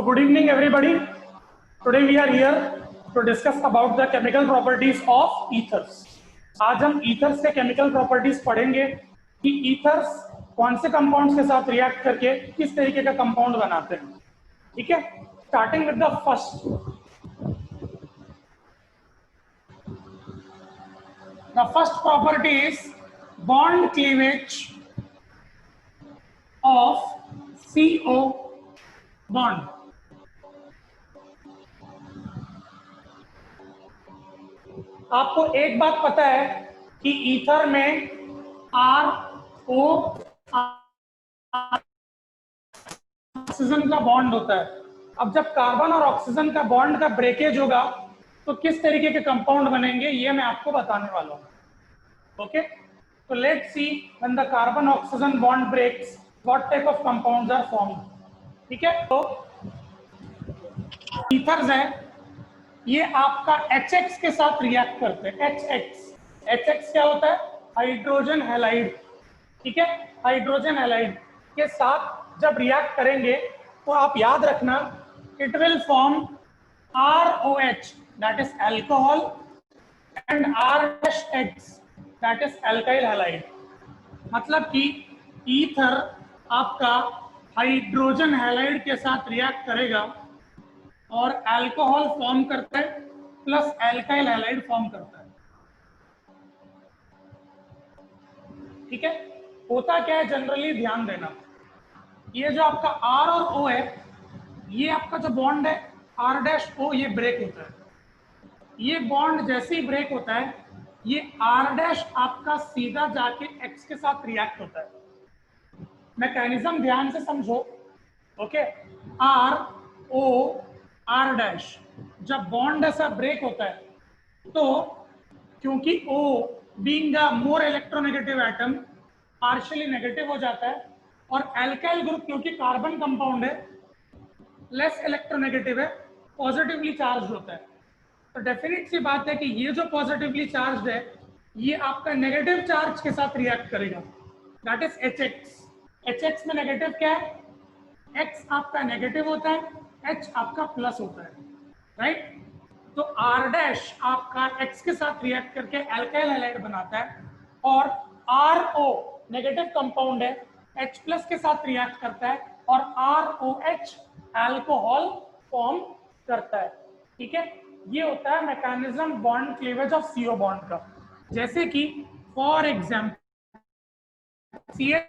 So good evening everybody. Today we are here to discuss about the chemical properties of ethers. आज हम ethers के chemical properties पढ़ेंगे कि ethers कौन से compounds के साथ react करके किस तरीके का compound बनाते हैं. ठीक है, starting with the first. The first property is bond cleavage of CO bond. आपको एक बात पता है कि ईथर में RO ऑक्सीजन का बॉन्ड होता है. अब जब कार्बन और ऑक्सीजन का बॉन्ड का ब्रेकेज होगा तो किस तरीके के कंपाउंड बनेंगे ये मैं आपको बताने वाला हूँ. ओके, तो let's see when the carbon oxygen bond breaks what type of compounds are formed. ठीक है, तो ईथर्स है ये आपका HX के साथ रिएक्ट करते हैं. HX क्या होता है? Hydrogen halide. ठीक है, हाइड्रोजन हैलाइड के साथ जब रिएक्ट करेंगे तो आप याद रखना it will form ROH that is alcohol and RH that is alkyl halide. मतलब कि ईथर आपका हाइड्रोजन हैलाइड के साथ रिएक्ट करेगा और अल्कोहल फॉर्म करता है प्लस अल्काइल हैलाइड फॉर्म करता है. ठीक है, होता क्या है जनरली ध्यान देना, ये जो आपका R और O है ये आपका जो बॉन्ड है R-O ये ब्रेक होता है. ये बॉन्ड जैसे ही ब्रेक होता है ये R- आपका सीधा जाके X के साथ रिएक्ट होता है. मैकेनिज्म ध्यान से समझो. ओके, R जब बॉन्ड ऐसा ब्रेक होता है तो क्योंकि O being the more electronegative atom partially negative हो जाता है और अल्काइल ग्रुप क्योंकि कार्बन कंपाउंड है लेस इलेक्ट्रोनेगेटिव है पॉजिटिवली चार्ज होता है. तो डेफिनेट सी बात है कि ये जो पॉजिटिवली चार्ज है ये आपका नेगेटिव चार्ज के साथ रिएक्ट करेगा दैट इज HX. HX में नेगेटिव क्या है? X आपका नेगेटिव होता है, H आपका प्लस होता है. राइट, तो R' आपका X के साथ रिएक्ट करके अल्काइल हैलाइड बनाता है और RO नेगेटिव कंपाउंड है H प्लस के साथ रिएक्ट करता है और ROH अल्कोहल फॉर्म करता है. ठीक है, ये होता है mechanism bond cleavage of CO bond का. जैसे कि फॉर एग्जांपल CH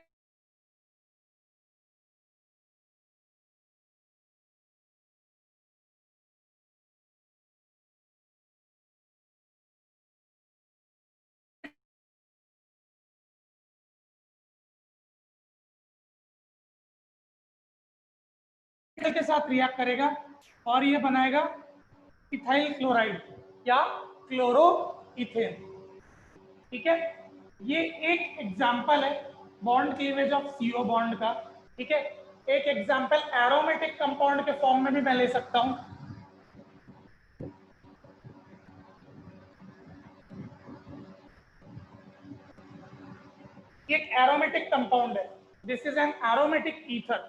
के साथ रिएक्ट करेगा और ये बनाएगा इथाइल क्लोराइड या क्लोरो इथेन. ठीक है, ये एक एग्जांपल है bond cleavage of CO bond का. ठीक है, एक एग्जांपल एरोमेटिक कंपाउंड के फॉर्म में भी मैं ले सकता हूं. एक एरोमेटिक कंपाउंड है, this is an aromatic ether.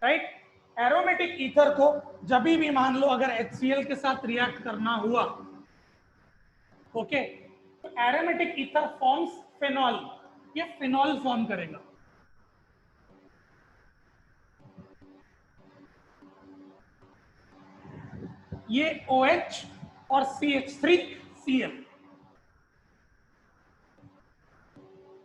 Right, aromatic ether को जब भी मान लो अगर HCl के साथ रिएक्ट करना हुआ ओके तो एरोमेटिक ईथर फॉर्म्स फिनॉल. ये फिनॉल फॉर्म करेगा. ये OH और CH3Cl.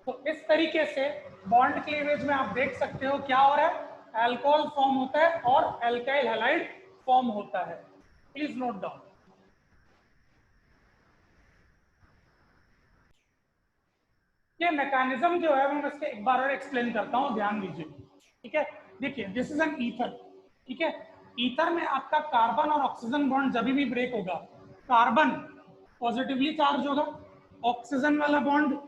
तो इस तरीके से बॉन्ड क्लीवेज में आप देख सकते हो क्या हो रहा है, अल्कोहल फॉर्म होता है और अल्काइल हैलाइड फॉर्म होता है. Please note down. ये मैकेनिज्म जो है मैं इसके एक बार और एक्सप्लेन करता हूं, ध्यान दीजिए. ठीक है, देखिए दिस इज एन ईथर. ठीक है, ईथर में आपका कार्बन और ऑक्सीजन बॉन्ड जब भी ब्रेक होगा कार्बन पॉजिटिवली चार्ज होगा, ऑक्सीजन वाला बॉन्ड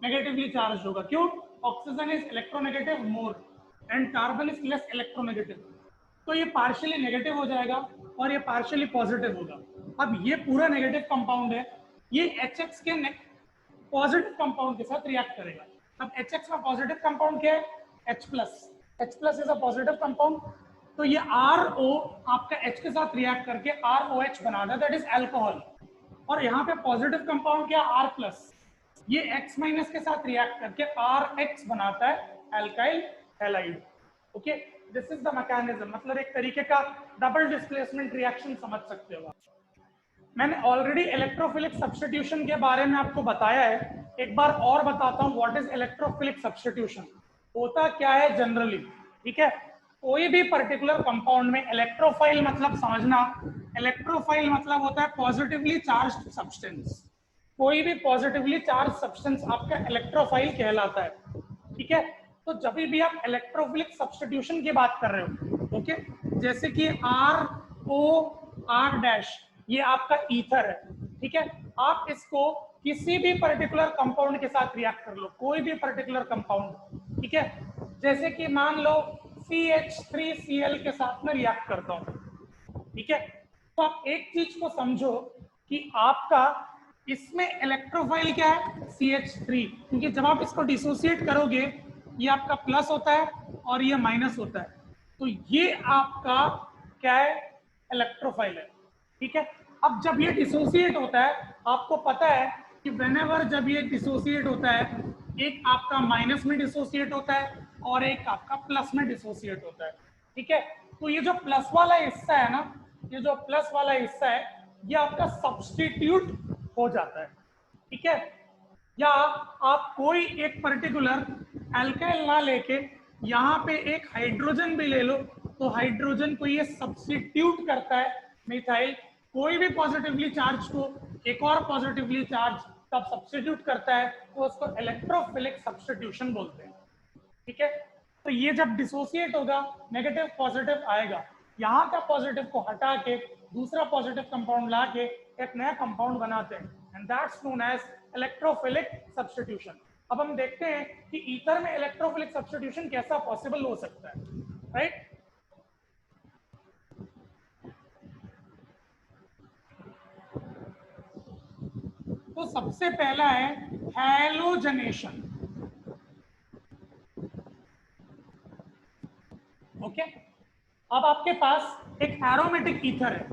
नेगेटिवली चार्ज होगा. क्यों? Oxygen is electronegative more and carbon is less electronegative. तो ये पार्शियली नेगेटिव हो जाएगा और ये पार्शियली पॉजिटिव होगा. अब ये पूरा नेगेटिव कंपाउंड है, ये HX के पॉजिटिव कंपाउंड के साथ रिएक्ट करेगा. अब HX का पॉजिटिव कंपाउंड क्या है? H+. H+ is a positive compound. तो ये RO आपका H के साथ रिएक्ट करके ROH बनाता है, दैट इज अल्कोहल। और यहाँ पे पॉजिटिव कंपाउंड क्या R+, ये X- के साथ रिएक्ट करके RH बनाता है, alkyl halide. Okay, this is the mechanism, मतलब एक तरीके का डबल डिस्प्लेसमेंट रिएक्शन समझ सकते हो आप। मैंने ऑलरेडी इलेक्ट्रोफिलिक सब्स्टिट्यूशन के बारे में आपको बताया है, एक बार और बताता हूँ व्हाट इज इलेक्ट्रोफिलिक सब्स्टिट्यूशन, होता क्या है जनरली। ठीक है, कोई भी पर्टिकुलर कंपाउंड में इलेक्ट्रोफाइल मतलब समझना, इलेक्ट्रोफाइल मतलब होता है पॉजिटिवली चार्ज्ड सब्सटेंस। कोई भी पॉजिटिवली चार्ज सब्सटेंस आपका इलेक्ट्रोफाइल कहलाता है। ठीक है, तो जब भी आप इलेक्ट्रोफिलिक सब्स्टिट्यूशन की बात कर रहे हो, ओके, जैसे कि ROR' ये आपका ईथर है। ठीक है, आप इसको किसी भी पर्टिकुलर कंपाउंड के साथ रिएक्ट कर लो, कोई भी पर्टिकुलर कंपाउंड। ठीक है, जैसे कि मान लो CH3Cl के साथ में रिएक्ट करता हूं। ठीक है, तो आप एक चीज को समझो कि आपका इसमें इलेक्ट्रोफाइल क्या है, CH3, क्योंकि जब आप इसको डिसोसिएट करोगे ये आपका प्लस होता है और ये माइनस होता है, तो ये आपका क्या है, इलेक्ट्रोफाइल है। ठीक है, अब जब ये डिसोसिएट होता है, आपको पता है कि व्हेनेवर जब ये डिसोसिएट होता है, एक आपका माइनस में डिसोसिएट होता है और एक आपका प्लस में डिसोसिएट होता है। ठीक है, तो ये जो प्लस वाला हिस्सा है ना, ये जो प्लस वाला हिस्सा है, ये आपका सब्स्टिट्यूट हो जाता है। ठीक है, या आप कोई एक पर्टिकुलर अल्काइल ना लेके यहाँ पे एक हाइड्रोजन भी ले लो, तो हाइड्रोजन को ये सब्स्टिट्यूट करता है मिथाइल। कोई भी पॉजिटिवली चार्ज को एक और पॉजिटिवली चार्ज तब सब्स्टिट्यूट करता है, तो उसको इलेक्ट्रोफिलिक सब्स्टिट्यूशन बोलते हैं। ठीक है, तो ये जब डिसोसिएट होगा, नेगेटिव पॉजिटिव आएगा, यहाँ का पॉजिटिव को हटा के दूसरा पॉजिटिव कंपाउंड ला के एक नया कंपाउंड बनाते हैं, and that's known as electrophilic substitution. अब हम देखते हैं कि ईथर में इलेक्ट्रोफिलिक सब्स्टिट्यूशन कैसा पॉसिबल हो सकता है, राइट। तो सबसे पहला है हैलोजनेशन। ओके, अब आपके पास एक एरोमेटिक ईथर है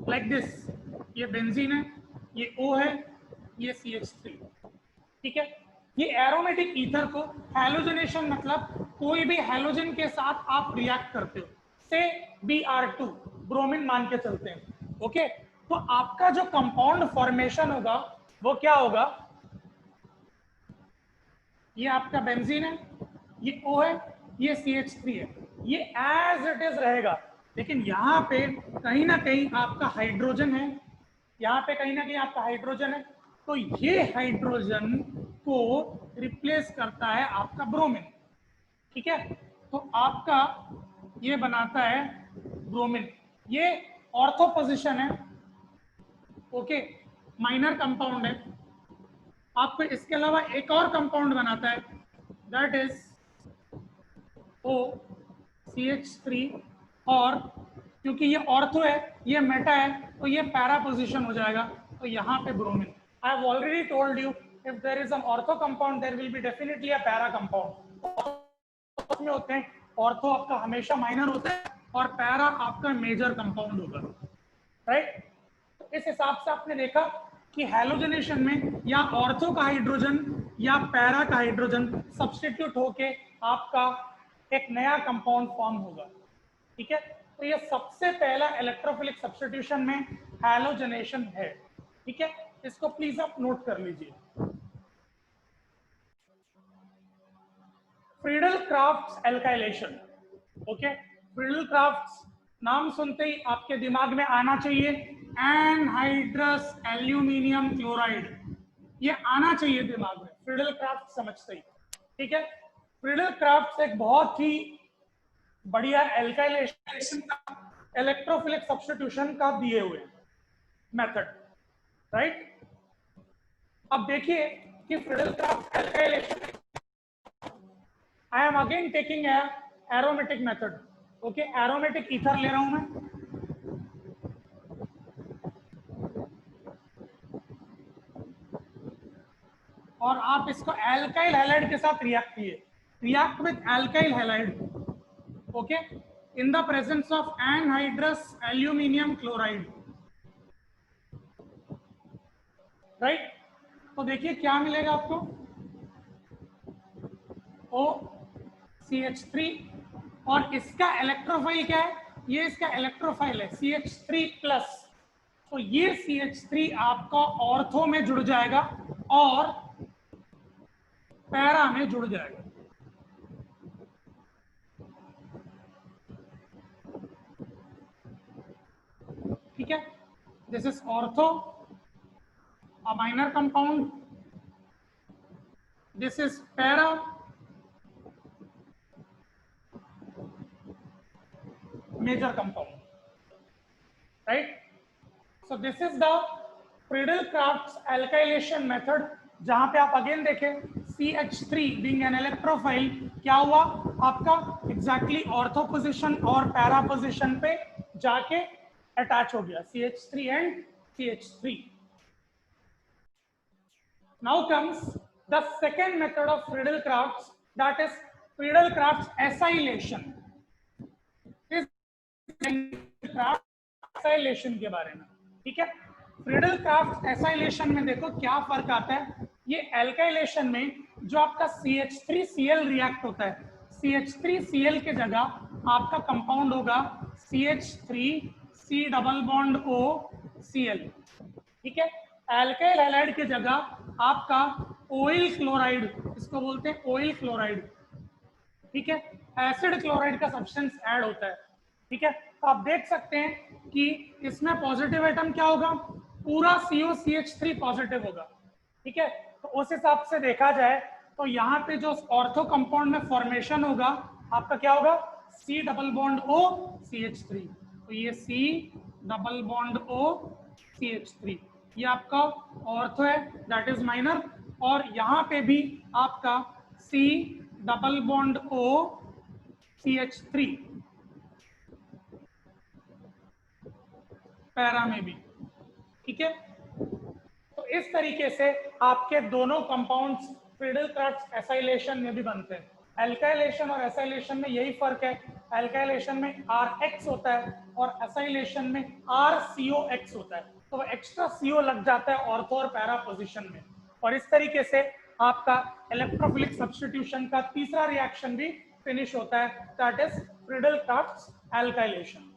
लाइक दिस, ये बेंजीन है, ये O है, ये CH3। ठीक है, ये एरोमेटिक ईथर को हैलोजनेशन मतलब कोई भी हैलोजन के साथ आप रिएक्ट करते हो, से Br2 ब्रोमीन मान के चलते हैं। ओके, तो आपका जो कंपाउंड फॉर्मेशन होगा वो क्या होगा, ये आपका बेंजीन है, ये O है, ये CH3 है, ये एज इट इज रहेगा, लेकिन यहाँ पे कहीं ना कहीं आपका हाइड्रोजन है, यहाँ पे कहीं ना कहीं आपका हाइड्रोजन है, तो ये हाइड्रोजन को रिप्लेस करता है आपका ब्रोमीन। ठीक है, तो आपका ये बनाता है ब्रोमीन, ये ऑर्थो पोजीशन है। ओके, माइनर कंपाउंड है। आपको इसके अलावा एक और कंपाउंड बनाता है, दैट इज OCH3, और क्योंकि ये ऑर्थो है, ये मेटा है, तो ये पैरा पोजीशन हो जाएगा, तो यहाँ पे bromine. I have already told you, if there is an ortho compound there will be definitely a para compound. में होते हैं, ऑर्थो आपका हमेशा माइनर होता है और पैरा आपका मेजर कंपाउंड होगा, राइट। तो इस हिसाब से आपने देखा कि हैलोजनेशन में या ऑर्थो का हाइड्रोजन या पैरा का हाइड्रोजन सब्स्टिट्यूट होके आपका एक नया कंपाउंड फॉर्म होगा। ठीक है, तो ये सबसे पहला इलेक्ट्रोफिलिक सब्स्टिट्यूशन में हैलोजनेशन है। ठीक है, इसको प्लीज आप नोट कर लीजिए। Friedel craft alkylation. Okay, Friedel craft नाम सुनते ही आपके दिमाग में आना चाहिए एनहाइड्रस एल्यूमिनियम क्लोराइड, ये आना चाहिए दिमाग में फ्रीडल क्राफ्ट समझते ही। ठीक है, फ्रीडल क्राफ्ट एक बहुत ही बढ़िया एल्काइलेशन का, इलेक्ट्रोफिलिक सब्स्टिट्यूशन का दिए हुए मेथड, राइट। अब देखिए कि Friedel craft alkylation, I am again taking aromatic method. Okay, aromatic ether ले रहा हूं मैं, और आप इसको एल्काइल हैलाइड के साथ रिएक्ट किए, react with alkyl halide. Okay, in the presence of anhydrous aluminium chloride, right. तो देखिए क्या मिलेगा आपको, OCH3 और इसका इलेक्ट्रोफाइल क्या है, ये इसका इलेक्ट्रोफाइल है CH3+। तो ये CH3 आपका ऑर्थो में जुड़ जाएगा और पैरा में जुड़ जाएगा। ठीक है, this is ortho, a minor compound, this is para, major compound, right? So this is the Friedel-Crafts alkylation method, जहां पे आप अगेन देखें CH3 being an electrophile क्या हुआ आपका exactly ऑर्थो पोजिशन और पैरा पोजिशन पे जाके अटैच हो गया CH3 and CH3। Now comes the second method of Friedel-Crafts, that is Friedel-Crafts acylation। इस acylation के बारे में, ठीक है। Friedel-Crafts acylation में देखो क्या फर्क आता है। ये एल्काइलेशन में जो आपका CH3Cl रिएक्ट होता है, CH3Cl के जगह आपका कंपाउंड होगा CH3C डबल बॉन्ड OCl, ठीक है। एल्काइल हैलाइड की जगह आपका ऑयल क्लोराइड, इसको बोलते हैं ऑयल क्लोराइड, ठीक है। एसिड क्लोराइड का सब्सटेंस ऐड होता है, ठीक है। तो आप देख सकते हैं कि इसमें पॉजिटिव एटम क्या होगा, पूरा COCH3 पॉजिटिव होगा, ठीक है। तो उस हिसाब से देखा जाए तो यहाँ पे जो ऑर्थो कंपाउंड में फॉर्मेशन होगा आपका क्या होगा, C double bond O CH3। तो ये C double bond O CH3 ये आपका ऑर्थो है, दैट इज माइनर। और यहाँ पे भी आपका C double bond O CH3 para में भी, ठीक है। तो इस तरीके से आपके दोनों कंपाउंड्स फ्रीडल-क्राफ्ट्स एसाइलेशन में भी बनते हैं। एल्काइलेशन और एसाइलेशन में यही फर्क है, एल्काइलेशन में RX होता है और एसाइलेशन में RCOX होता है। तो वो एक्स्ट्रा CO लग जाता है ऑर्थो और पैरा पोजीशन में। और इस तरीके से आपका इलेक्ट्रोफिलिक सब्स्टिट्यूशन का तीसरा रिएक्शन भी फिनिश होता है, दैट इज फ्रीडल-क्राफ्ट्स एल्काइलेशन।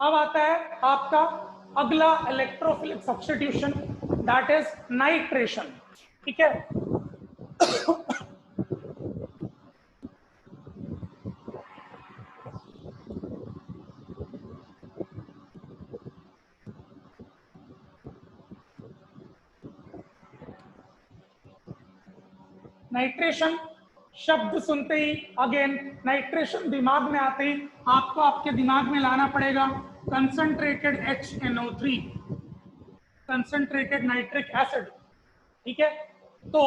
अब आता है आपका अगला electrophilic substitution, that is nitration, ठीक है। नाइट्रेशन शब्द सुनते ही अगेन नाइट्रेशन दिमाग में आते ही आपको आपके दिमाग में लाना पड़ेगा concentrated HNO3, concentrated nitric acid, ठीक है। तो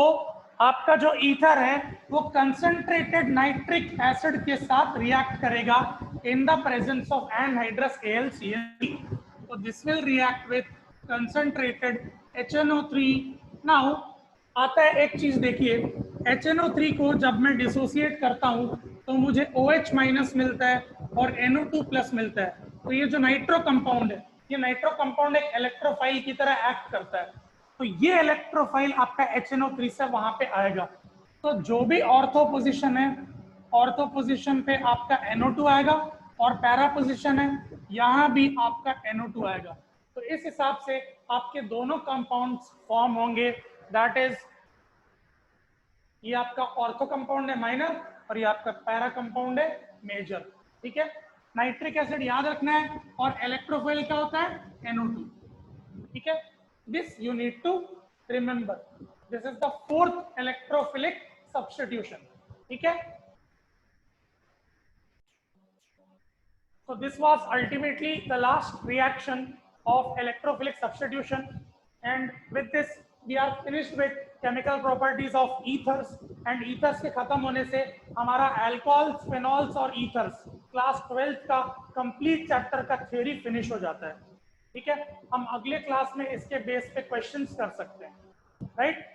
आपका जो ईथर है वो कंसंट्रेटेड नाइट्रिक एसिड के साथ रिएक्ट करेगा in the presence of anhydrous AlCl। तो this will react with concentrated HNO3। Now आता है एक चीज देखिए, HNO3 को जब मैं डिसोसिएट करता हूं तो मुझे OH माइनस मिलता है और NO2 प्लस मिलता है। तो ये जो नाइट्रो कंपाउंड है, ये नाइट्रो कंपाउंड एक इलेक्ट्रोफाइल की तरह एक्ट करता है। तो ये इलेक्ट्रोफाइल आपका HNO3 से वहां पे आएगा। तो जो भी ऑर्थो पोजीशन है, ऑर्थो पोजीशन पे आपका NO2 आएगा और पैरा पोजीशन है यहाँ भी आपका NO2 आएगा। तो इस हिसाब से आपके दोनों कंपाउंड्स फॉर्म होंगे, दैट इज ये आपका ऑर्थो कंपाउंड है माइनर और ये आपका पैरा कंपाउंड है मेजर, ठीक है। नाइट्रिक एसिड याद रखना है और इलेक्ट्रोफाइल क्या होता है, NO2, ठीक है। This you need to remember, this is the fourth electrophilic substitution, ठीक है। So this was ultimately the last reaction of electrophilic substitution, and with this we are finished with chemical properties of ethers, and ethers के खत्म होने से हमारा alcohols, phenols और ethers class 12th का complete chapter का थ्योरी फिनिश हो जाता है, ठीक है। हम अगले क्लास में इसके बेस पे क्वेश्चंस कर सकते हैं, राइट।